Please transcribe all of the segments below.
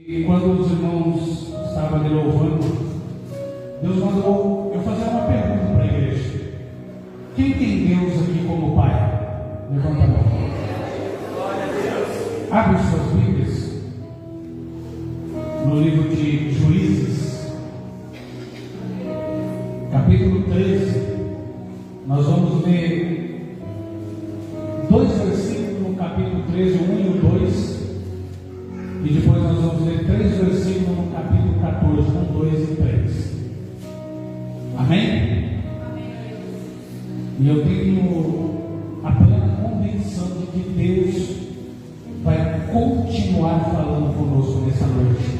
E quando os irmãos estavam ali louvando, Deus mandou eu fazer uma pergunta para a igreja. Quem tem Deus aqui como Pai? Levanta a mão. Abre suas Bíblias no livro de Juízes, capítulo 13. Nós vamos ler dois versículos no capítulo 13, o 1 e o 2. E depois nós vamos ler 3 versículos no capítulo 14, 1, 2 e 3. Amém? E eu tenho a plena convicção de que Deus vai continuar falando conosco nessa noite.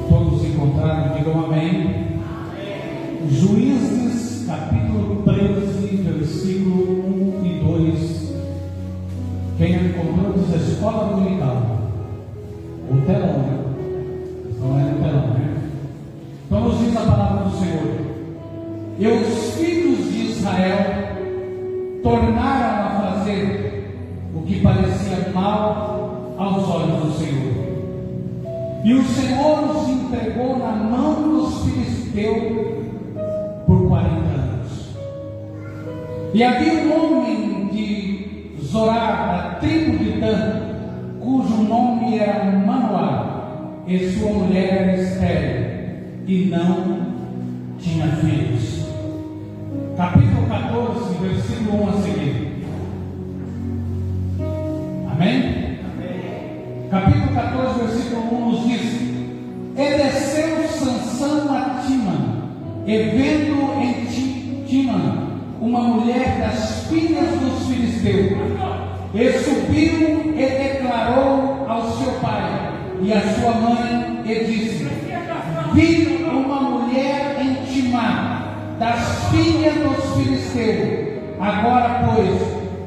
Todos encontraram? Digam amém. Juízes, capítulo 13, versículo 1 e 2. Quem encontrou diz a escola dominical. O telão, né? Não é no telão, né? Então nos diz a palavra do Senhor. E os filhos de Israel tornaram a fazer o que parecia mal aos olhos do Senhor. E o Senhor os entregou na mão dos filisteus por 40 anos. E havia um homem de Zorá, da tribo de Dan, cujo nome era Manoá, e sua mulher era estéril, e não tinha filhos. Capítulo 14, versículo 1 a seguir. Amém? Amém. Capítulo 14, versículo 1 nos diz: E desceu Sansão a Timã, e vendo em Timã uma mulher das filhas dos filisteus, e subiu e declarou ao seu pai e à sua mãe, e disse: Vi uma mulher em Timã, das filhas dos filisteus, agora pois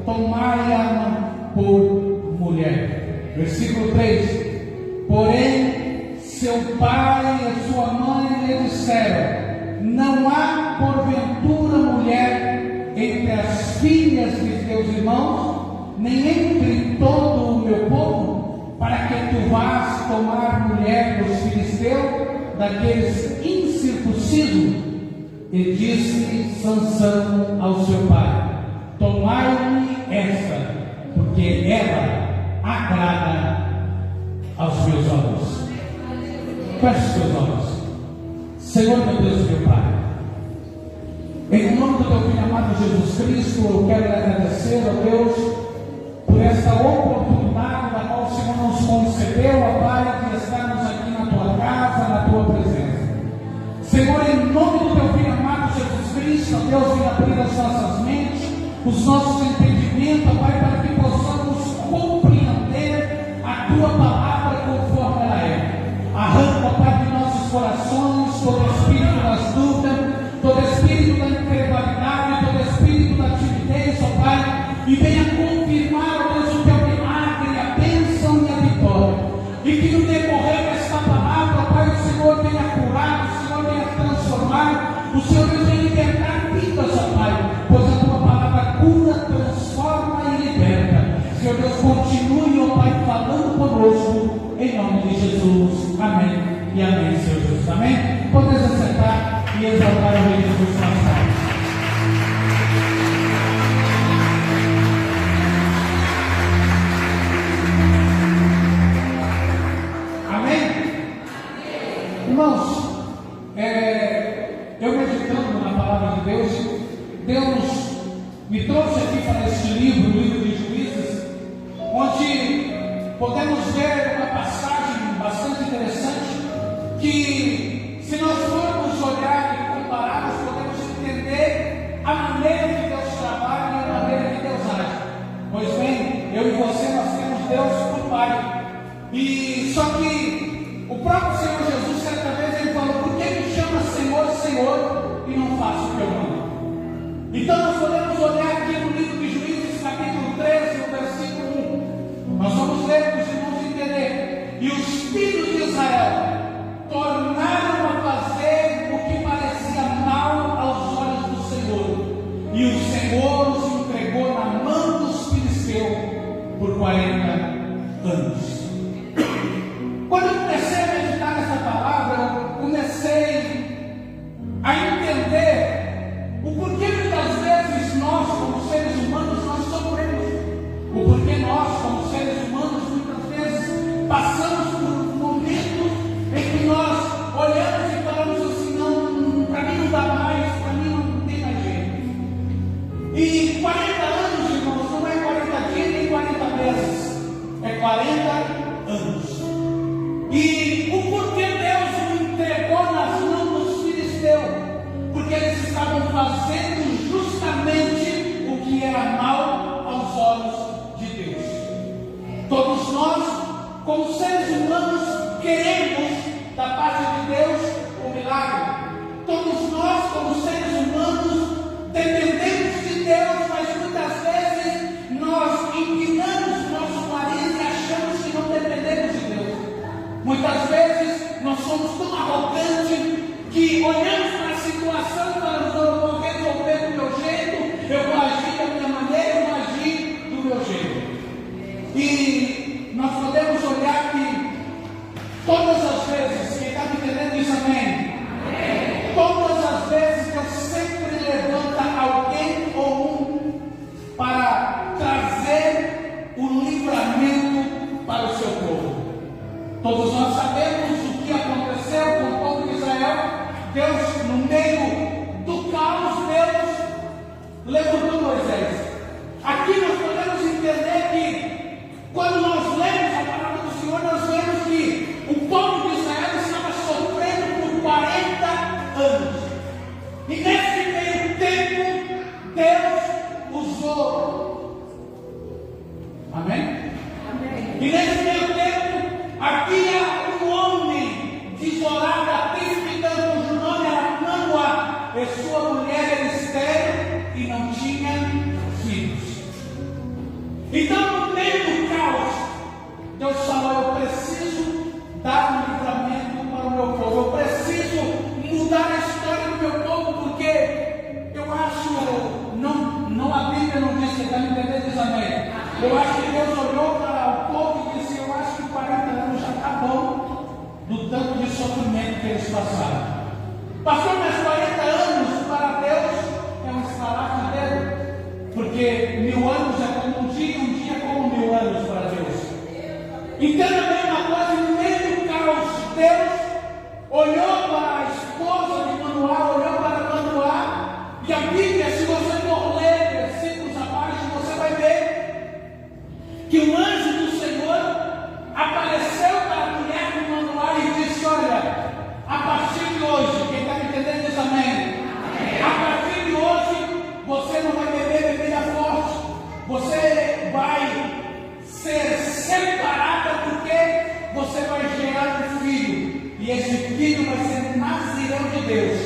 tomai-a por mulher. Versículo 3: Porém seu pai e sua mãe lhe disseram: Não há porventura mulher entre as filhas de teus irmãos, nem entre todo o meu povo, para que tu vás tomar mulher dos filisteus, daqueles incircuncisos? E disse Sansão ao seu pai: Tomai-me esta, porque ela agrada aos meus olhos. Feche os seus olhos. Senhor meu Deus e meu Pai, em nome do teu Filho amado Jesus Cristo, eu quero agradecer a Deus por esta oportunidade da qual o Senhor nos concedeu, ó Pai, de estarmos aqui na tua casa, na tua presença. Senhor, em nome do teu Filho amado Jesus Cristo, ó Deus, venha abrir as nossas mentes, os nossos entendimentos, ó Pai, para que possamos compreender a tua palavra conforme ela é. Arranca, ó Pai, de nossos corações todo espírito das dúvidas, todo espírito da incredulidade, todo espírito da timidez, ó Pai, e venha confirmar, ó Deus, o teu milagre, a bênção e a vitória. E que no decorrer desta palavra, ó Pai, o Senhor venha curar, o Senhor venha transformar, o Senhor venha libertar vidas, ó Pai, pois a tua palavra cura, transforma e liberta. Senhor Deus, continue, ó Pai, falando conosco, em nome de Jesus. Amém e amém, Senhor Jesus. Amém? Podemos sentar e exaltar o Rei Jesus com as mãos. Irmãos, eu meditando na palavra de Deus, Deus me trouxe aqui para este livro, o livro de Juízes, onde podemos ver uma passagem bastante interessante, que se nós formos olhar e compararmos, podemos entender a maneira que Deus trabalha e a maneira que Deus age. Pois bem, eu e você, nós temos Deus por Pai, e só que o próprio Senhor Jesus, certa vez, ele falou: por que me chama Senhor, Senhor, e não faço o que eu mando? Então nós podemos olhar aqui no livro de Juízes, capítulo 13, no versículo 1. Nós vamos ler para os irmãos entenderem. E os filhos de Israel tornaram a fazer o que parecia mal aos olhos do Senhor, e o Senhor os entregou na mão dos filisteus por 40 anos. Quando eu comecei a meditar nessa palavra, eu comecei a entender o porquê muitas vezes nós, como seres humanos, nós sofremos. O porquê nós, como seres humanos, muitas vezes passamos por momentos em que nós olhamos e falamos assim: não, para mim não dá mais, para mim não tem mais jeito. E 40 anos, irmãos, não é 40 dias nem 40 meses, é 40 anos. E o porquê Deus o entregou nas mãos dos filisteus? Porque eles estavam fazendo justamente o que era mal aos olhos de Deus. Todos nós, como seres humanos, queremos da parte de Deus o milagre. Todos nós, como seres humanos, dependemos de Deus, mas muitas vezes nós inclinamos nosso nariz e achamos que não dependemos de Deus. Muitas vezes nós somos tão arrogantes que olhamos para a situação e falamos: eu vou resolver do meu jeito, eu vou agir da minha maneira, eu vou agir do meu jeito. E nós podemos olhar que todas as vezes, quem está me entendendo isso, amém? Todas as vezes Deus sempre levanta alguém ou um para trazer o livramento para o seu povo. Todos nós sabemos o que aconteceu com o povo de Israel. Deus, no meio do caos, Deus levantou Moisés. Aqui nós podemos entender que, quando nós lemos a palavra do Senhor, nós vemos que o povo de Israel estava sofrendo por 40 anos. E nesse meio tempo, Deus usou. Amém? E nesse meio tempo, havia um homem de Zorada, cujo nome era Manoá, e sua mulher era estéril e não tinha filhos. Então, no meio do caos, Deus falou: eu preciso dar um livramento para o meu povo, eu preciso mudar a história do meu povo, porque eu acho, não a Bíblia não diz, você está me entendendo isso, amém? Eu acho que Deus olhou para o povo e disse: eu acho que 40 anos já está bom do tanto de sofrimento que eles passaram. Passou mais 40 anos, para Deus é um estalar de dedo, porque 1000 anos é como um dia é como 1000 anos para Deus. Entenda bem uma coisa: no meio do caos, Deus olhou para a esposa de Manoá, olhou para Manoá, e a Bíblia, se você for ler versículos abaixo, você vai ver que o anjo do Senhor apareceu para a mulher de Manoá e disse: olha, a partir de hoje, quem está me entendendo diz amém? A partir de hoje, você não vai beber bebida forte, você vai ser separada, porque você vai gerar um filho, e esse filho vai ser nazireu de Deus,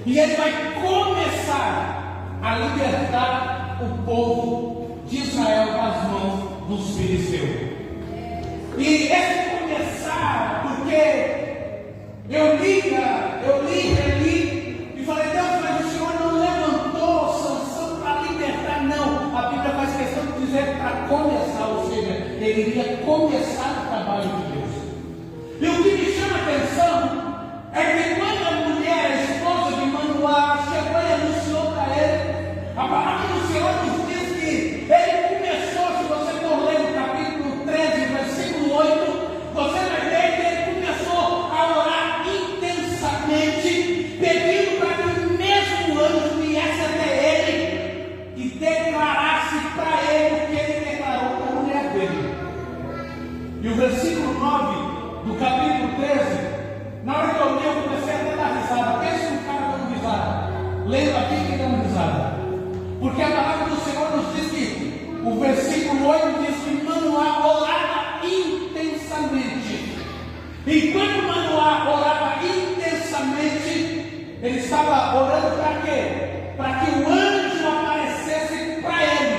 e ele vai começar a libertar o povo de Israel das mãos dos filisteus. E esse começar, porque eu li e falei: Deus, mas o Senhor não levantou Sansão para libertar, não. A Bíblia faz questão de dizer para começar, ou seja, ele iria começar o trabalho de Deus. E o que me chama a atenção é que quando a mulher, a esposa de Manoá, chegou e anunciou para ele, a palavra do Senhor nos diz que ele começou, se você for ler o capítulo 13, versículo 8, você vai ver que ele começou a orar intensamente, pedindo para que o mesmo anjo viesse até ele e declarasse para ele o que ele declarou para a mulher dele. E o versículo 9 do capítulo 13, na hora que eu li, eu comecei até a dar risada. Pensa um cara dando risada, lendo aqui e dando risada, porque a palavra do Senhor nos diz que o versículo 8 diz que Manoá orava intensamente. E quando Manoá orava intensamente, ele estava orando para quê? Para que o anjo aparecesse para ele.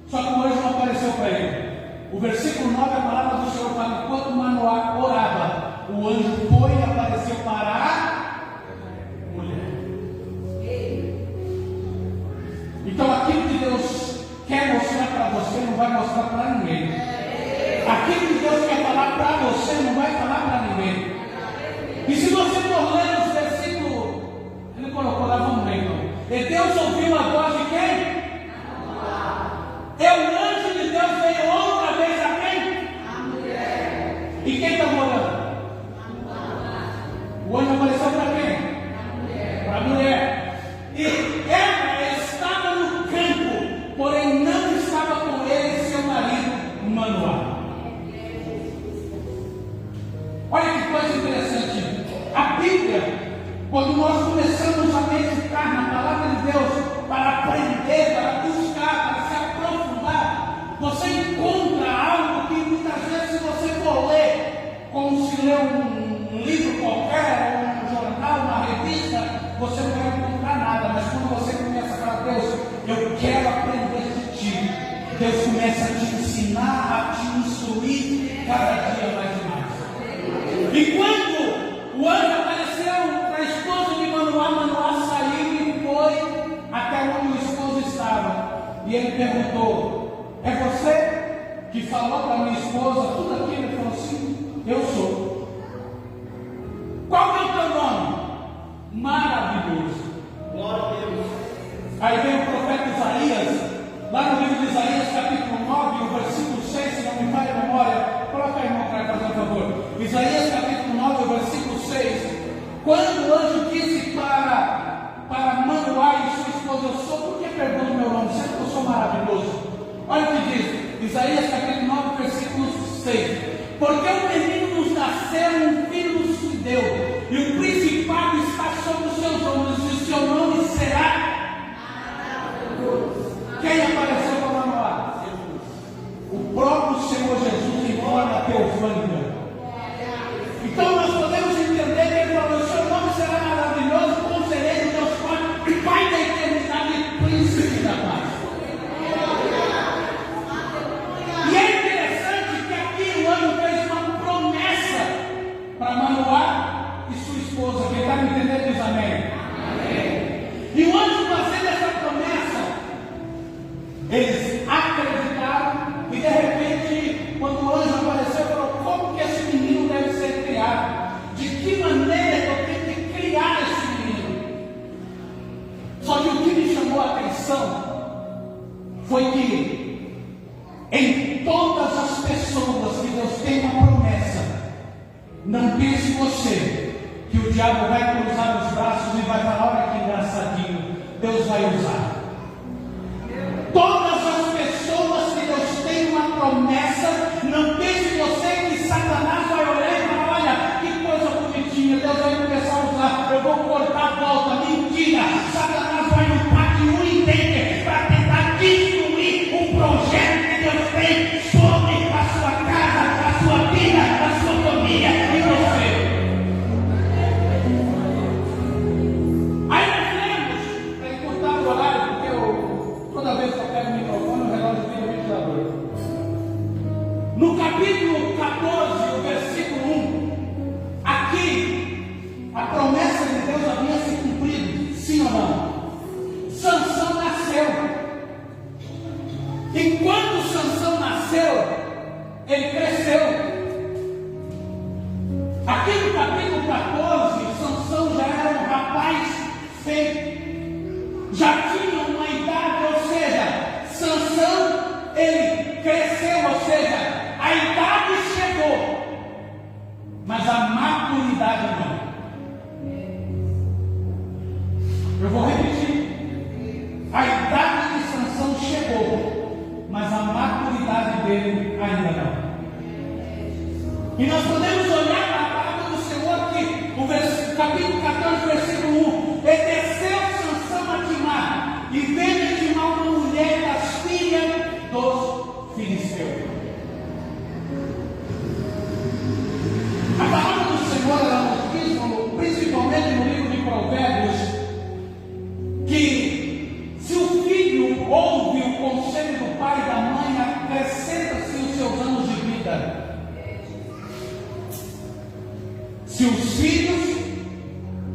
Só que o anjo não apareceu para ele. O versículo 9, a palavra do Senhor fala: enquanto Manoá orava, o anjo foi e apareceu para a mulher. Então aquilo que Deus quer mostrar para você, não vai mostrar para ninguém. Aquilo que Deus quer falar para você, não vai falar para ninguém. E se você for ler os versículos, ele colocou lá, vamos ler então. E Deus ouviu a voz de quem? É o anjo de Deus veio outra vez a quem? A mulher. E quem está morando? O anjo apareceu para quem? Para a mulher. E ela estava no campo, porém não estava com ele seu marido Manoá. Olha que coisa interessante. A Bíblia, quando nós começamos a meditar na palavra de Deus, para aprender, para buscar, para se aprofundar, você encontra algo que muitas vezes, se você for ler, como se lê um livro qualquer, um jornal, uma revista, você não vai encontrar nada. Mas quando você começa a falar, Deus, eu quero aprender de Ti, Deus começa a te ensinar, a te instruir cada dia mais e mais. E quando o anjo apareceu para a esposa de Manoá, Manoá saiu e foi até onde o esposo estava. E ele perguntou: é você que falou para minha esposa tudo aquilo? Ele falou: sim, eu sou. Qual é o teu nome? Maravilhoso. Glória a Deus. Aí vem o profeta Isaías, lá no livro de Isaías, capítulo 9, o versículo 6, se não me falha a memória. Coloca aí, irmão, para fazer um favor. Isaías capítulo 9, versículo 6. Quando o anjo disse para Manoá e sua esposa: eu sou, por que pergunta o meu nome? Sempre que eu sou maravilhoso. Olha o que diz, Isaías capítulo 9, versículo 6. Porque o menino nos nasceu, um filho nos deu, e o principado está sobre os seus ombros, e o seu nome será maravilhoso. Quem apareceu para Manoá? O próprio Senhor Jesus em forma teofânica. Então nós podemos entender que ele falou: o seu nome será maravilhoso, conselheiro, Deus Pai, Pai da eternidade e príncipe da paz. E é interessante que aqui o anjo fez uma promessa para Manoá e sua esposa. Quem está me entendendo diz amém. E o anjo fazendo essa promessa, eles acreditaram. E de repente, quando o anjo apareceu, falou: como que esse menino deve ser criado? De que maneira eu tenho que criar esse menino? Só que o que me chamou a atenção foi que em todas as pessoas que Deus tem uma promessa, não pense você que o diabo vai cruzar os braços e vai falar: olha que engraçadinho, Deus vai usar. Todas as pessoas que Deus tem uma promessa, não pense você que Satanás vai olhar e falar: olha que coisa bonitinha, Deus vai começar a usar, eu vou cortar a volta. Mentira! Satanás vai lutar de um inteiro para tentar destruir um projeto que Deus tem sobre a sua casa, a sua vida, a sua família e você. Aí nós lemos, para encurtar o horário, porque toda vez que eu pego o microfone, o relógio vira o ventilador. No capítulo 14, o versículo 1, aqui a promessa de Deus havia se cumprido, sim ou não? Sansão nasceu. E quando Sansão nasceu, ele cresceu. Aqui no capítulo 14, Sansão já era um rapaz feito, já tinha uma idade, ou seja, Sansão, ele cresceu, ou seja, a idade chegou, mas a maturidade não. Eu vou repetir. A idade de Sansão chegou, mas a maturidade dele ainda não. E nós podemos olhar para a palavra do Senhor aqui, o capítulo 14, versículo 1. E desceu Sansão a Timná, e veio de Timná uma mulher das filhas dos filisteus. A palavra do Senhor, ela nos diz, principalmente no livro de Provérbios, que se o filho ouve o conselho do pai e da mãe, acrescenta-se os seus anos de vida. Se os filhos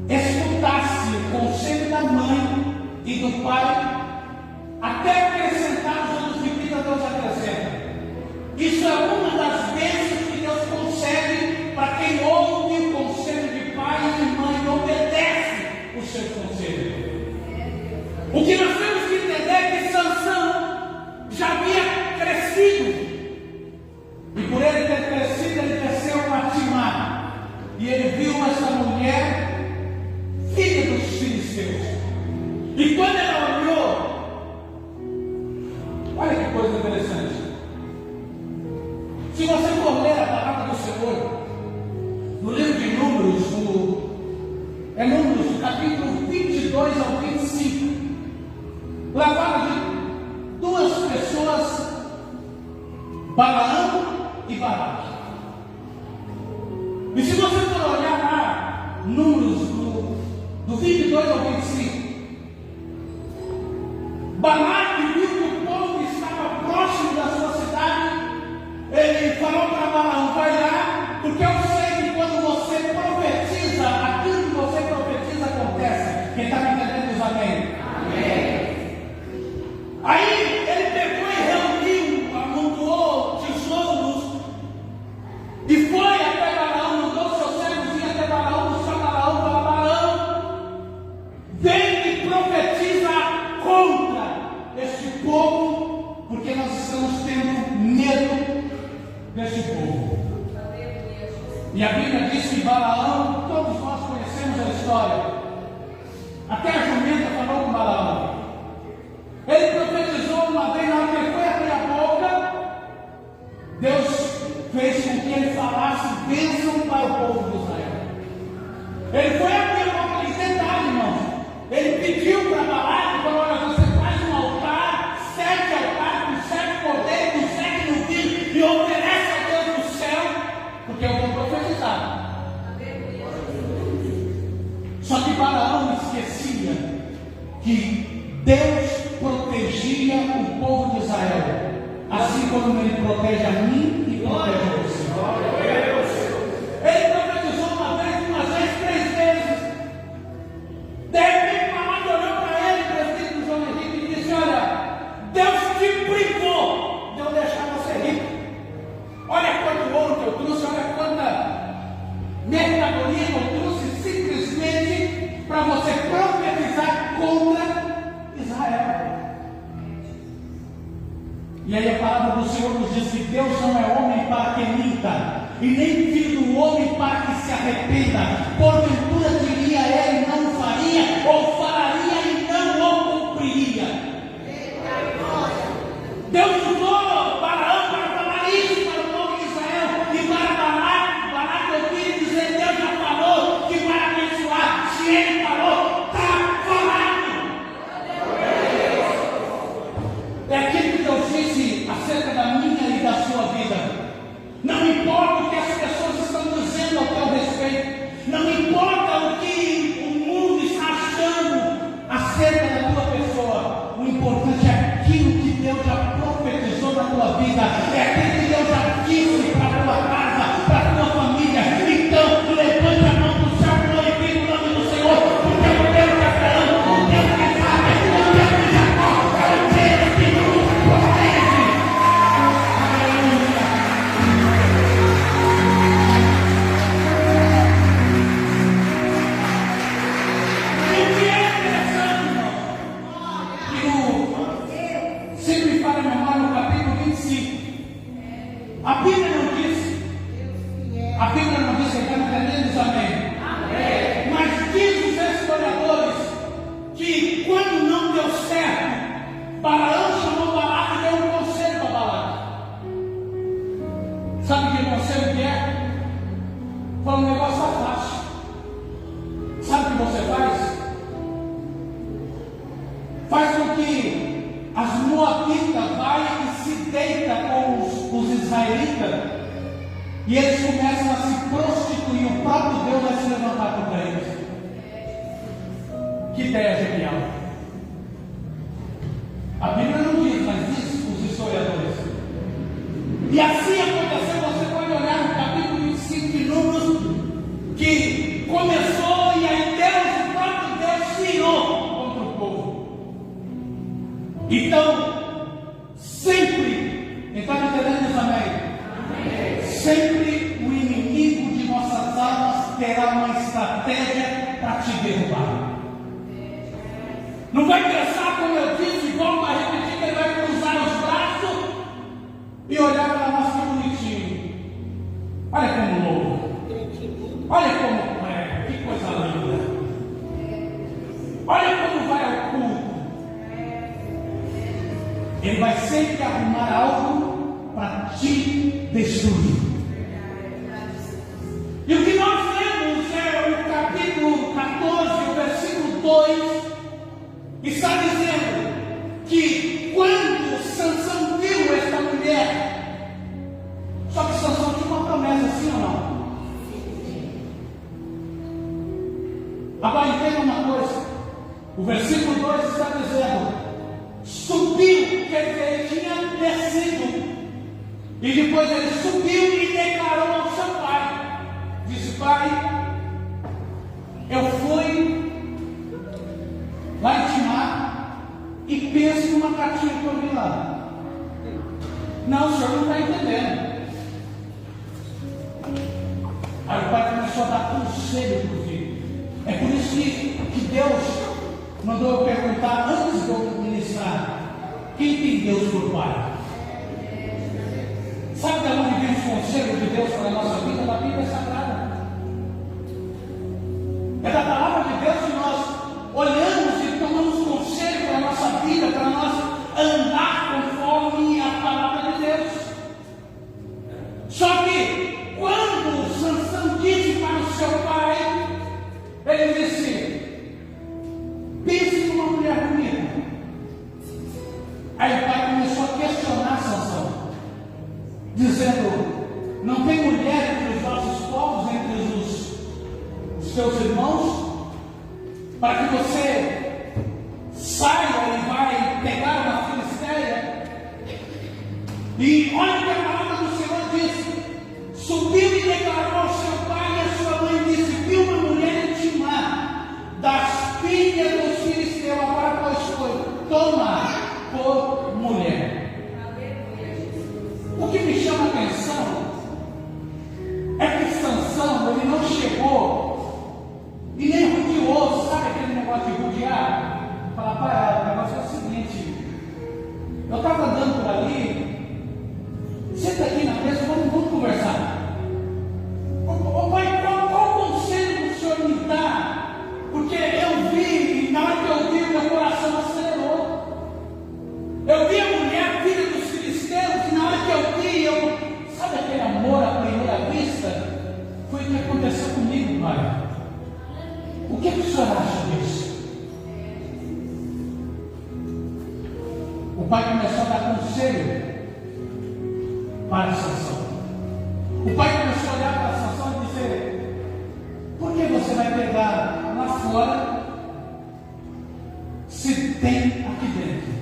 escutassem o conselho da mãe e do pai, até acrescentar os anos de vida, Deus acrescenta. Isso é uma das O que nós temos que entender é que Sansão já havia crescido. E por ele ter crescido, ele desceu para Timar. E ele viu essa mulher, filha dos filisteus. E quando ela olhou, olha que coisa interessante. Se você for ler a palavra do Senhor, no livro de Números, Números, capítulo 22 ao 25, lá fala de duas pessoas, Balaão e Balaque. E se você for olhar lá, Números, do 22 ao 25, Balaque viu que o povo estava próximo da sua cidade. Ele falou para Balaão: vai lá, porque eu sei que quando você profetiza, aquilo que você profetiza acontece. Quem está me entendendo diz amém? Amém. Aí ele pegou e reuniu, amontoou tesouros e foi até Balaão, mandou seus servos ir até Balaão, buscar Balaão, para Balaão, vem e profetiza contra este povo, porque nós estamos tendo medo deste povo. E a Bíblia diz que Balaão, todos nós conhecemos a história, até a jumenta falou com Balaão. Ele profetizou uma vez, na hora que ele foi abrir a boca, Deus fez com que ele falasse bênção para o povo de Israel. Ele foi abrir a boca, e detalhe, irmãos, ele pediu para Balaão, falou: olha, você faz um altar, 7 altares, com 7 cordeiros, com 7 novilhos, e oferece a Deus no céu, porque eu vou profetizar. Só que Balaão esquecia que Deus protegia o povo de Israel, assim como ele protege a mim e protege a você. Ele profetizou uma vez, 3 vezes. De repente, Balaão olhou para ele, o presbítero João Henrique, e disse: olha, Deus te privou de eu deixar você rico. Olha quanto ouro que eu trouxe, olha quanta mercadoria que eu trouxe, simplesmente para você profetizar contra Israel. E aí a palavra do Senhor nos diz que Deus não é homem para que minta, e nem filho do homem para que se arrependa. Porventura diria ele, não faria, ou falaria e não o cumpriria. Deus usou Balaão para falar isso para o povo de Israel, e para Balaque ouvir e dizer: Deus já falou que vai abençoar. Se ele falou, está falado. É aquilo que Deus disse acerca da minha e da sua vida. Não importa o que as pessoas estão dizendo ao teu respeito, não importa o que o mundo está achando acerca da tua pessoa, o importante é aquilo que Deus já profetizou na tua vida, é aquilo que Deus já disse para a tua casa, para a tua família. Então, levante a mão do céu, glorifique o nome do Senhor, porque o Deus de Abraão, o Deus de Isaac, o Deus de Jacó, é o Deus que nos protege. Aleluia. E o que é interessante, irmão? Se me fala a memória, no capítulo 25, a Bíblia não diz, está me entendendo, amém? Amém. Mas diz os historiadores que quando não deu certo, Balaão chamou Balaque e deu um conselho para Balaque. Sabe que conselho que é? Foi um negócio fácil. Sabe o que você faz? Faz com que as moabitas vai e se deita com os israelitas, e eles começam a se prostituir. O próprio Deus vai se levantar contra eles. Que ideia genial! A Bíblia não diz, mas diz os historiadores. E assim aconteceu. Você pode olhar no capítulo 25 de Números, que começou e aí Deus, o próprio Deus, se irou contra o povo. Então, sempre, está me entendendo isso, amém? Sempre o inimigo de nossas almas terá uma estratégia para te derrubar. Não vai pensar, como eu disse, igual para repetir, que ele vai cruzar os braços e olhar para nós que bonitinho. Olha como louco. Olha como é, que coisa linda. Olha como vai ao culto. Ele vai sempre arrumar algo para te destruir. E o que nós vemos é o capítulo 14, o versículo 2, está dizendo que quando Sansão viu esta mulher, só que Sansão tinha uma promessa, sim ou não? Agora entenda uma coisa, o versículo 2 está dizendo, subiu, quer dizer, ele tinha descido, e depois ele subiu e declarou ao seu pai, disse: pai, eu fui lá em Timar e penso numa cartinha que eu vi lá. Não, o senhor não está entendendo. Aí o pai começou a dar conselho para o filho. É por isso que Deus mandou eu perguntar antes de eu ministrar: quem tem Deus por pai? Sabe de onde vem os conselhos de Deus para a nossa vida? Da Bíblia Sagrada. É da palavra de Deus que nós olhamos e tomamos conselho para a nossa vida, para nós andar conforme a palavra de Deus. Só que quando Sansão disse para o seu pai, ele disse: pense numa mulher bonita. Aí o pai começou a questionar Sansão, dizendo: não tem mulher entre os nossos povos, entre os seus irmãos, para que você saia e vai pegar uma filisteia? E olha o que a palavra do Senhor diz: subiu e declarou ao seu pai e a sua mãe, disse: viu uma mulher em Timar, das filhas dos filisteus, agora pois foi, toma por mulher. O que me chama a atenção é que Sansão, ele não chegou e nem rodeou, sabe aquele negócio de rodear? Falar: pai, o negócio é o seguinte, eu estava andando por ali, senta aqui na mesa, vamos conversar. Ô pai, qual conselho o senhor me dá? Porque eu vi, e na hora que eu vi, meu coração acelerou. Eu vi a mulher, filha dos filisteus, e na hora que eu vi, sabe aquele amor à primeira vista? Foi o que aconteceu comigo, pai. O que o senhor acha disso? O pai começou a dar conselho para Sansão. O pai começou a olhar para Sansão e dizer: por que você vai pegar lá fora se tem aqui dentro?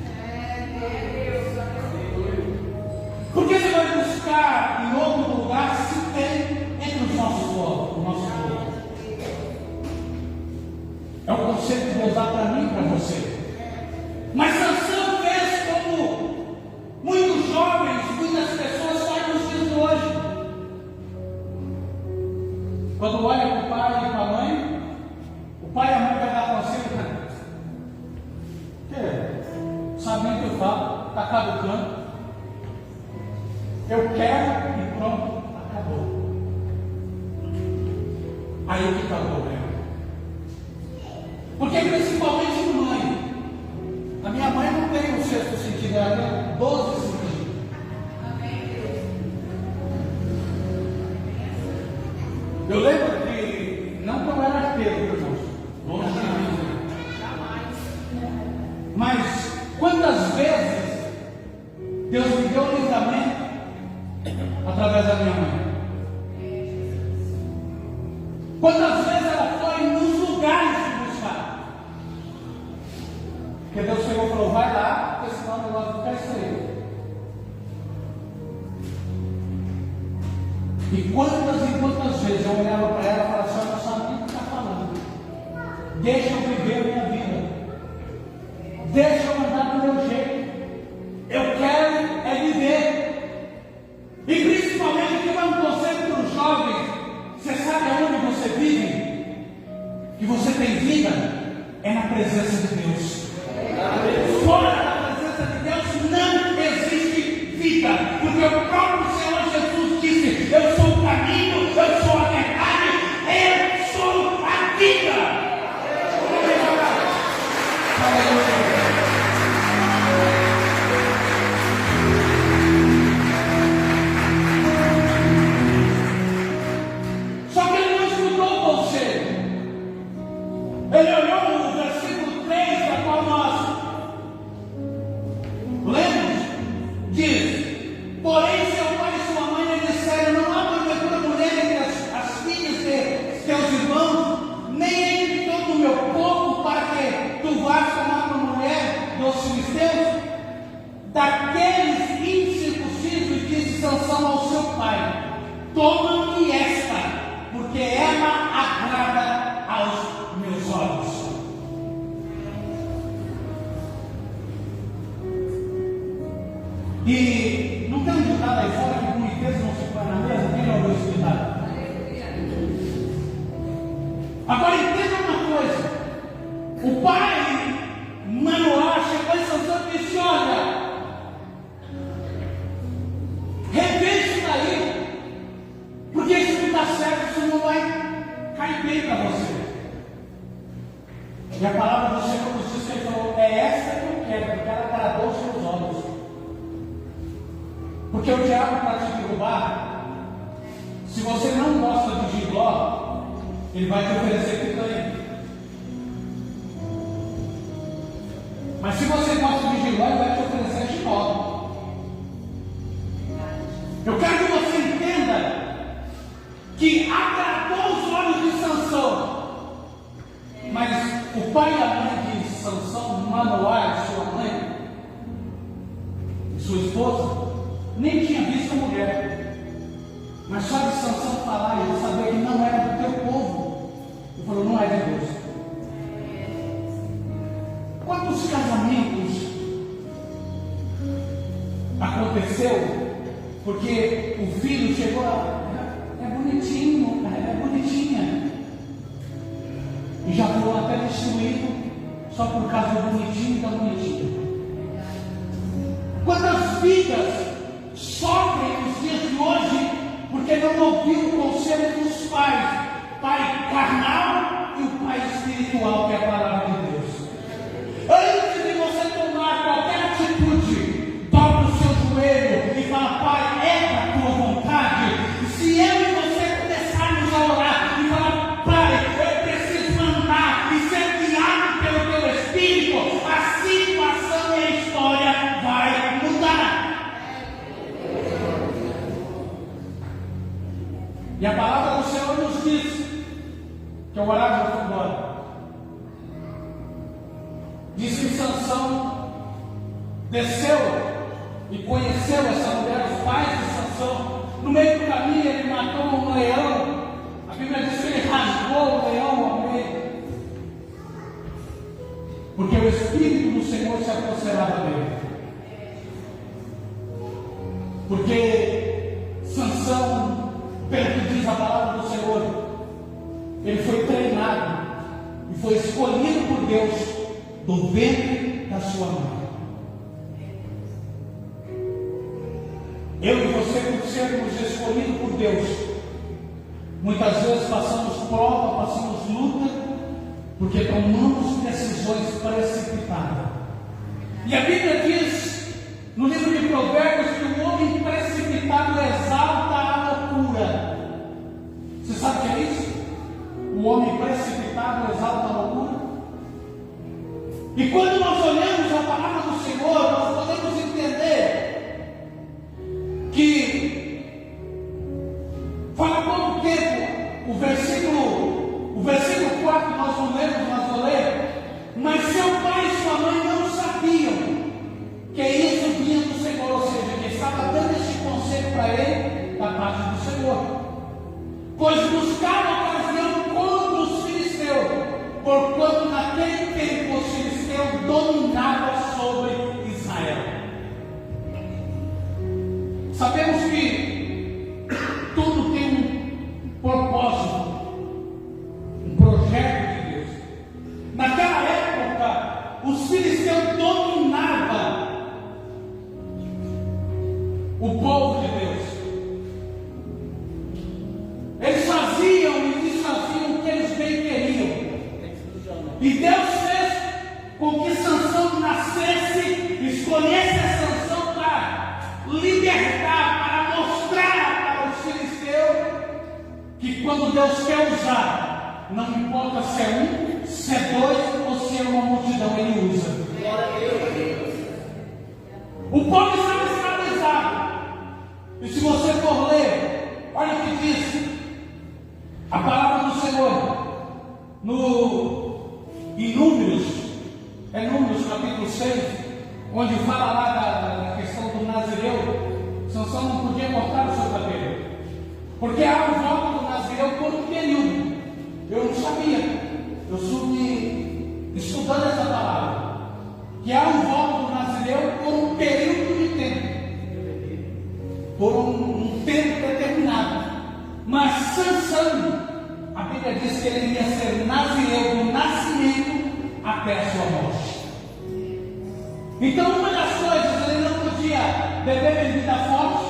Por que você vai buscar em outro lugar se tem entre os nossos povos, o nosso povo? É o conselho que Deus dá para mim e para você. Mas Sansão fez como muitos jovens, muitas pessoas fazem nos dias de hoje. Quando olha para o pai e para a mãe, o pai e a mãe vai dar conselho, né? Que? Sabe o que eu falo? Está caducando. Eu quero e pronto, acabou. Aí o que está o problema? Porque principalmente mãe. A minha mãe não tem o sexto sentido, ela tem 12 sentidos. Eu lembro que, não que eu era ateu, irmãos, longe de mim, mas quantas vezes Deus me deu um livramento através da minha mãe? Quantas vezes ela foi nos lugares de buscar? Porque Deus chegou e falou: vai lá, porque senão o negócio fica estreito. E quantas vezes eu olhava para ela e falava: a senhora não sabe o que está falando. Deixa eu viver a minha vida. Deixa eu andar do meu jeito. Eu quero é viver. E principalmente que vai um conselho para os jovens: você sabe aonde você vive? Que você tem vida? É na presença de Deus. toma-me esta, porque ela agrada aos meus olhos. E não tem um ditado aí fora que boniteza não se põe na mesa? Quem não ouviu esse ditado? Agora entenda uma coisa: o pai Manoá chegou em Sansão e disse: olha, revê isso daí, porque isso não está certo, isso não vai cair bem para você. E a palavra do Senhor nos diz que ele falou: é essa que eu quero, porque ela agradou os seus olhos. Porque o diabo, para te derrubar, se você não gosta de giló, ele vai te oferecer picanha. Mas se você gosta de giló, ele vai te oferecer giló. Eu quero que você entenda que agradou os olhos de Sansão. Mas o pai e a mãe de Sansão, Manoá, sua mãe, sua esposa, nem tinha visto a mulher. Mas só de Sansão falar, ele sabia que não era do teu povo. Ele falou: não é de Deus. Quantos casamentos aconteceu porque o filho chegou é bonitinho, é bonitinha, e já foi até destruído só por causa do bonitinho e da bonitinha? Quantas vidas sofrem nos dias de hoje porque não ouviu o conselho dos pais, pai carnal e o pai espiritual, que é a palavra de Deus? Antes de você tomar qualquer atitude, dobra o seu joelho e fala: pai, é da tua vontade. E se eu e você começarmos a orar e falar: pai, eu preciso andar e ser guiado pelo teu Espírito, a situação e a história vai mudar. E a palavra do Senhor nos diz que o horário já foi embora. Diz que Sansão desceu e conheceu essa mulher, os pais de Sansão. No meio do caminho ele matou um leão. A Bíblia diz que ele rasgou o leão ao meio, porque o Espírito do Senhor se apoderava dele. Porque Sansão, pelo que diz a palavra do Senhor, ele foi treinado e foi escolhido por Deus do ventre da sua mãe. Eu e você, por sermos escolhidos por Deus, muitas vezes passamos prova, passamos luta, porque tomamos decisões precipitadas. E a Bíblia diz no livro de Provérbios que o homem precipitado exalta a loucura. Você sabe o que é isso? O homem precipitado exalta a loucura. E quando nós olhamos a palavra do Senhor, nós podemos entender que fala há pouco tempo o versículo 4 nós não lemos, mas vou ler. Mas seu pai e sua mãe não sabiam que isso vinha do Senhor, ou seja, que estava dando esse conselho para ele da parte do Senhor, pois buscava ocasião contra os filisteus, porquanto naquele tempo os filisteus dominavam sobre Israel. Sabemos que tudo tem um propósito, um projeto de Deus. Naquela época, os filisteus dominavam o povo de Deus. Eles faziam e desfaziam o que eles bem queriam. E Deus fez com que Sansão nascesse, escolhesse a Sansão para libertar, para mostrar para os filisteus que quando Deus quer usar, não importa se é um, se é dois ou se é uma multidão, Ele usa. O povo estava escravizado. E se você for ler, olha o que diz a palavra do Senhor em Números capítulo 6, onde fala lá da questão do Nazireu. Sansão não podia cortar o seu cabelo, porque Mas Sansão, a Bíblia diz que ele iria ser nazireu do nascimento até a sua morte. Então, uma das coisas, ele não podia beber bebida forte.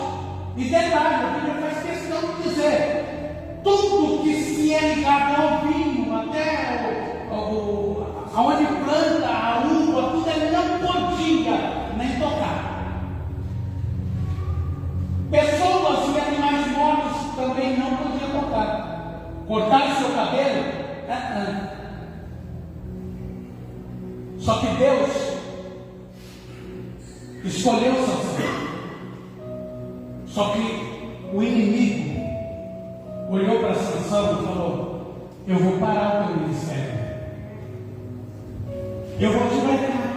E detalhe, a Bíblia faz questão de dizer: tudo que se é ligado ao vinho, até aonde planta a uva, tudo ele não podia nem tocar. Pessoas e animais mortos também não podiam tocar. Cortar o seu cabelo? Só que Deus escolheu Sansão. Só que o inimigo olhou para Sansão e falou: eu vou parar o teu ministério. Eu vou te brecar.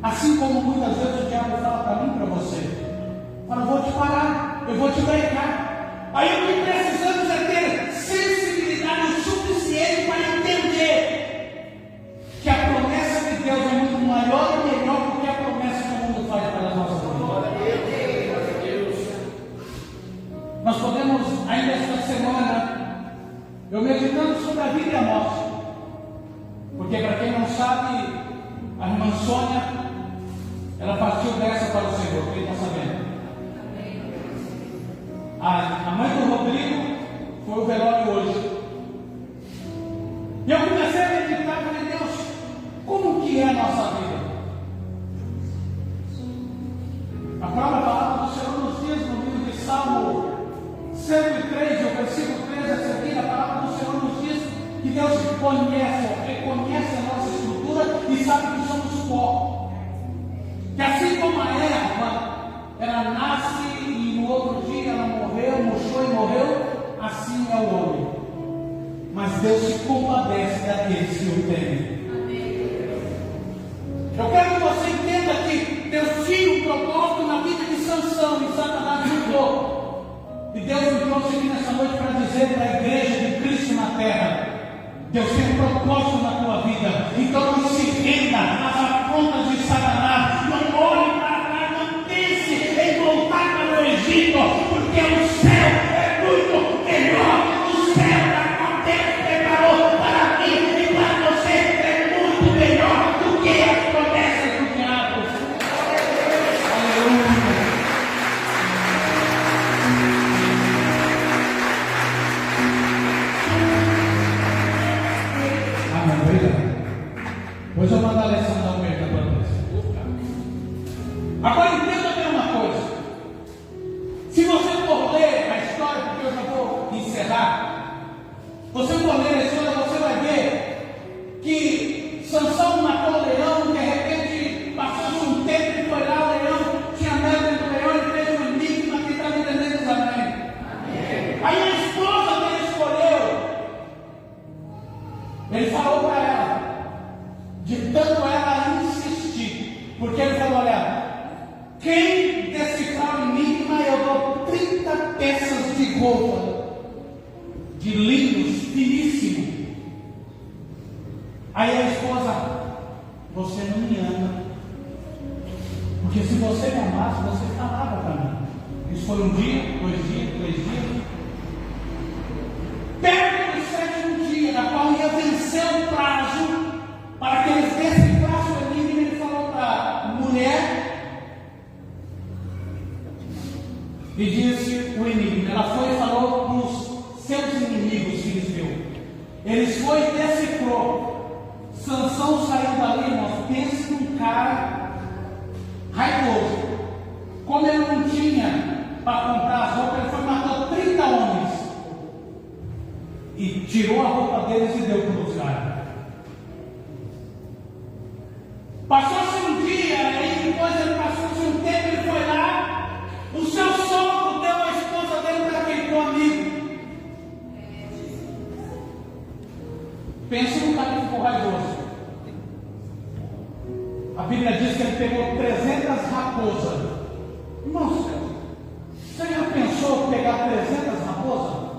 Assim como muitas vezes o diabo fala para mim e para você. Fala: eu vou te parar, eu vou te brecar. Aí o que precisamos é ter sensibilidade o suficiente para entender que a promessa de Deus é muito maior e melhor do que a promessa que o mundo faz para as nossas vidas. Nós podemos, ainda esta semana, eu meditando sobre a vida e a morte, porque para quem não sabe, a irmã Sônia, ela partiu dessa para o Senhor, quem está sabendo? A mãe do Rodrigo foi o velório hoje. E eu comecei a meditar e falei: Deus, como que é a nossa vida? A própria palavra do Senhor nos diz no livro de Salmo 103, o versículo 13 a seguir, a palavra do Senhor nos diz que Deus reconhece a nossa estrutura e sabe que somos pó. Que assim como a erva, ela nasce e no outro dia ela morreu, murchou e morreu, assim é o homem. Mas Deus se compadece daqueles que o temem. Eu quero que você entenda que Deus tinha um propósito na vida de Sansão e Satanás juntou. E Deus me trouxe aqui nessa noite para dizer para a igreja de Cristo na terra: Deus tem um propósito na tua vida. Então não se renda às afrontas de Satanás. Não olhe para trás, não pense em voltar para o Egito, porque o céu é muito melhor. O céu da qual Deus preparou para mim e para você é muito melhor do que as promessas do diabo. Aleluia. Hoje eu mando a lição da oferta para você. Agora entenda bem uma coisa. Se você for ler a história, porque eu já vou encerrar, você for ler a história, você vai ver que Sansão matou o leão, de repente passou um tempo e foi lá, o leão tinha medo do leão, ele fez um enigma que está me entendendo, amém? Aí a esposa dele escolheu, ele falou para ela, de tanto ela insistir, porque ele falou: olha, quem decifrar o enigma, eu dou 30 peças de roupa, de linhos finíssimos. Aí a esposa: você não me ama, porque se você me amasse, você falava para mim. Isso foi um dia, 2 dias, 3 dias. Perto do 7º dia, na qual ia vencer o prazo para que eles decifrassem o enigma, ele falou para a mulher e disse o enigma. Ela foi e falou para os seus inimigos filisteus. Eles foi e decifrou. Sansão saiu dali, irmãos, pense num cara raivoso. Como ele não tinha para comprar as roupas, ele foi e matou 30 homens e tirou a roupa deles e deu para os caras. Passou-se um dia, aí depois ele passou-se um tempo, ele foi lá, o seu sogro deu a esposa dele para aquele amigo. Pense no cara que ficou raivoso. A Bíblia diz que ele pegou 300 raposas. Irmãos, você já pensou em pegar 300 raposas?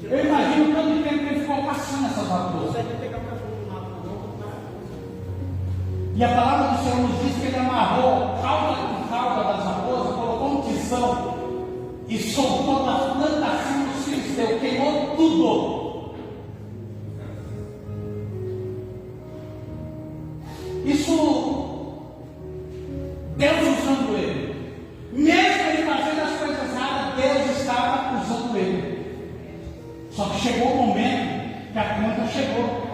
Eu imagino tanto tempo que ele ficou passando essas raposas. E a palavra do Senhor nos diz que ele amarrou cauda com cauda das raposas, colocou um tição e soltou uma planta assim nos filisteus, queimou tudo. Isso, Deus usando ele. Mesmo ele fazendo as coisas erradas, Deus estava usando ele. Só que chegou o momento que a conta chegou.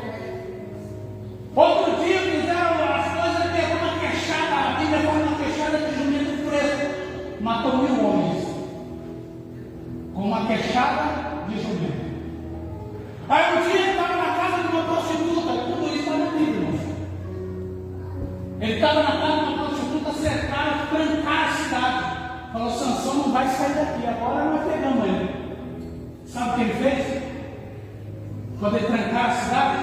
Outro dia fizeram as coisas, pegou uma queixada, a Bíblia fala uma queixada de jumento preso. Matou 1000 homens. Com uma queixada de jumento. Aí um dia ele estava na casa de uma prostituta, tudo isso está na Bíblia. Ele estava na casa de uma prostituta, cercaram, trancaram a cidade. Falou, Sansão não vai sair daqui, agora nós pegamos ele. Sabe o que ele fez? Quando ele trancaram a cidade,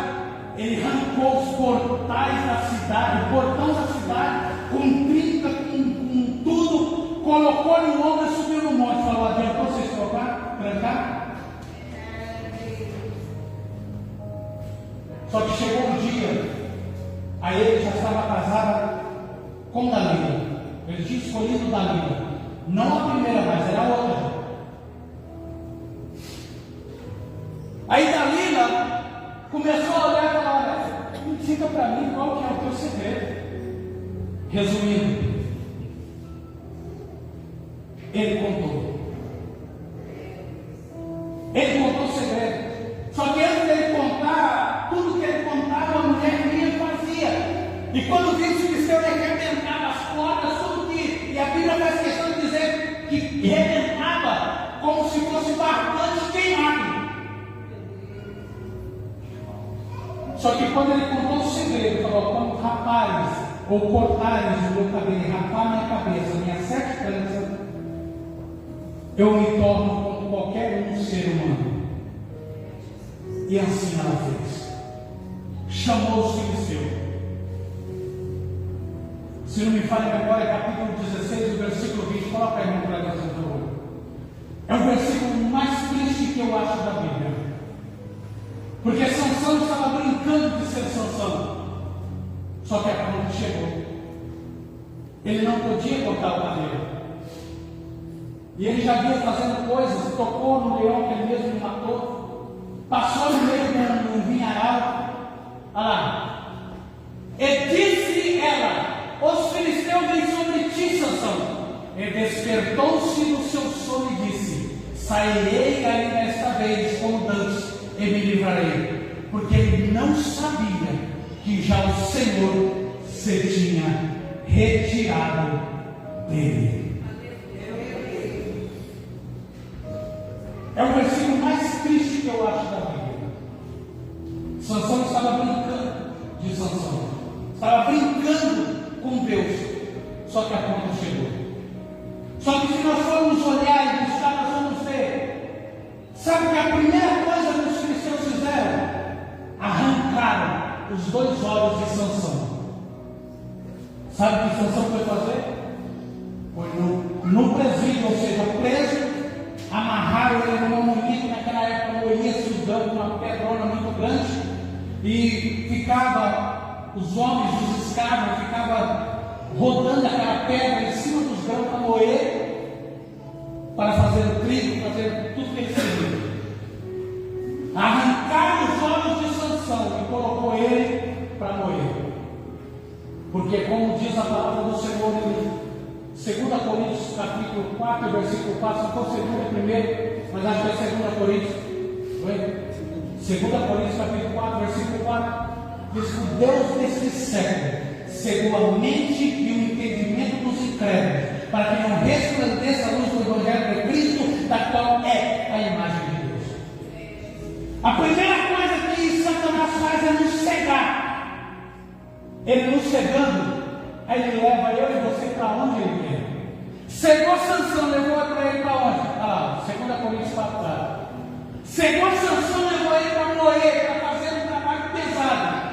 ele arrancou os portais da cidade, o portão da cidade, com trinca, com tudo, colocou no ombro e subiu no monte. Falou, adiantou vocês trancar? Só que chegou um dia, aí ele já estava casado com Dalila. Ele tinha escolhido Dalila. Não a primeira, mas era a outra. Aí Dalila começou a olhar e falar, olha, diga para mim qual que é o teu segredo. Resumindo, ele contou. Ele contou o segredo. Só que antes dele contar, tudo que ele contava, a mulher vinha e fazia. E quando viu os filisteus, ele arrebentava as portas, tudo que. E a Bíblia faz questão de dizer que arrebentava como se fosse barbante queimado. Só que quando ele contou o segredo, falou, quando rapazes ou cortares o meu cabelo e rapar minha cabeça, minhas 7 tranças, eu me torno como qualquer ser humano. E assim ela fez. Chamou os filisteus. Se não me falha a memória, capítulo 16, versículo 20, coloca aí no tradutor. É o versículo mais triste que eu acho da Bíblia. Porque Sansão estava brincando de ser Sansão. Só que a conta chegou. Ele não podia cortar o cabelo. E ele já vinha fazendo coisas, tocou no leão que ele mesmo matou, passou no meio de um vinharal. Olha lá. E disse ela, os filisteus vêm sobre ti, Sansão. E despertou-se do seu sono e disse, sairei ainda esta vez como dantes e me livrarei, porque ele não sabia que já o Senhor se tinha retirado dele. É o versículo mais triste que eu acho da Bíblia. Sansão estava brincando de Sansão, estava brincando com Deus, só que a conta chegou. Só que se nós formos olhar e buscar, nós vamos ver. Sabe que a primeira coisa que os filisteus fizeram? Arrancaram os 2 olhos de Sansão. Sabe o que Sansão foi fazer? Foi no presídio, ou seja, preso, amarraram ele numa moinha, que naquela época moinha-se usando uma pedrona muito grande, e ficava, os homens, os escravos, ficavam rodando aquela pedra em cima dos grãos para moer, para fazer o trigo, fazer tudo que eles faziam. Arrancaram os olhos de Sansão e colocou ele para moer. Porque como diz a palavra do Senhor em 2 Coríntios capítulo 4, versículo 4, se for segundo primeiro, mas acho que é 2 Coríntios, 2 Coríntios capítulo 4, versículo 4, diz que o Deus deste século cegou a mente e o entendimento dos incrédulos, para que não resplandeça a luz do Evangelho de Cristo, da qual é a imagem de Deus. A primeira coisa que Satanás faz é nos cegar. Ele nos cegando, aí ele leva eu e você para onde ele quer. Cegou Sansão, levou para ele para onde? Olha lá, 2 Coríntios 4. Cegou Sansão, levou ele para moer, para fazer um trabalho pesado.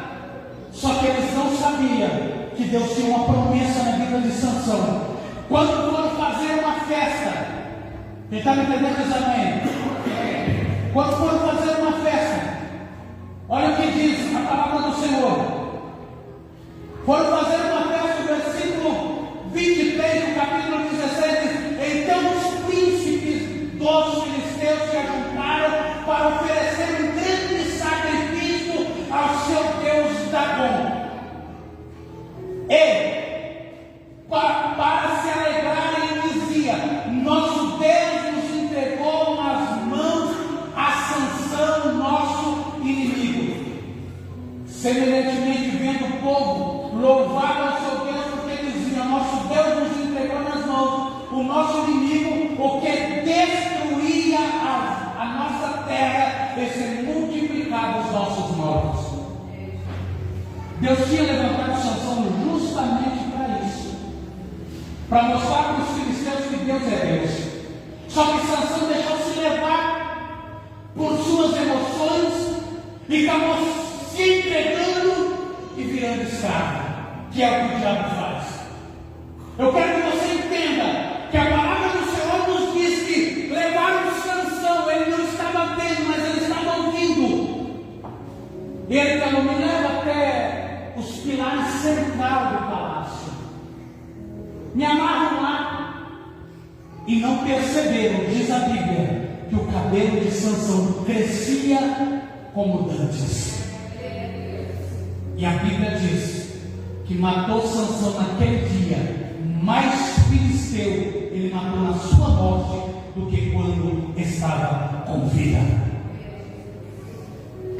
Só que eles não sabiam que Deus tinha uma promessa na vida de Sansão. Quando foram fazer uma festa, quem está me entendendo, diz amém? Quando foram fazer uma festa, olha o que diz a palavra do Senhor. Foram fazer uma festa, o versículo 23 do capítulo 16 diz, então os príncipes Semelhantemente, vendo o povo louvar ao seu Deus, porque dizia: nosso Deus nos entregou nas mãos o nosso inimigo, o que destruía a nossa terra e se multiplicava os nossos mortos. Deus tinha levantado Sansão justamente para isso, para mostrar para os filisteus que Deus é Deus. Só que Sansão deixou-se levar por suas emoções e acabou se entregando e virando escravo, que é o que o diabo faz. Eu quero que você entenda que a palavra do Senhor nos diz que levaram Sansão, ele não estava vendo, mas ele estava ouvindo. Ele falou: me leva até os pilares centrais do palácio, me amarram lá. E não perceberam, diz a Bíblia, que o cabelo de Sansão crescia como dantes. E a Bíblia diz que matou Sansão naquele dia mais filisteu, ele matou na sua morte do que quando estava com vida.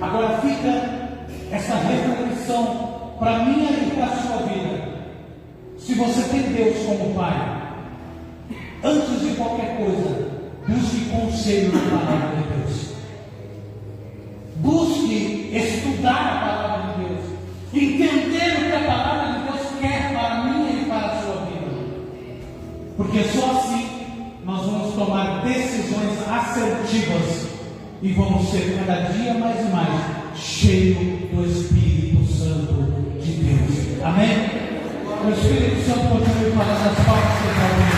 Agora fica essa reflexão para mim e para a sua vida. Se você tem Deus como Pai, antes de qualquer coisa, busque conselho na palavra de Deus. Busque estudar a palavra de Deus, entender o que a palavra de Deus quer para mim e para a sua vida. Porque só assim nós vamos tomar decisões assertivas e vamos ser cada dia mais e mais cheios do Espírito Santo de Deus. Amém? O Espírito Santo continue falando as partes que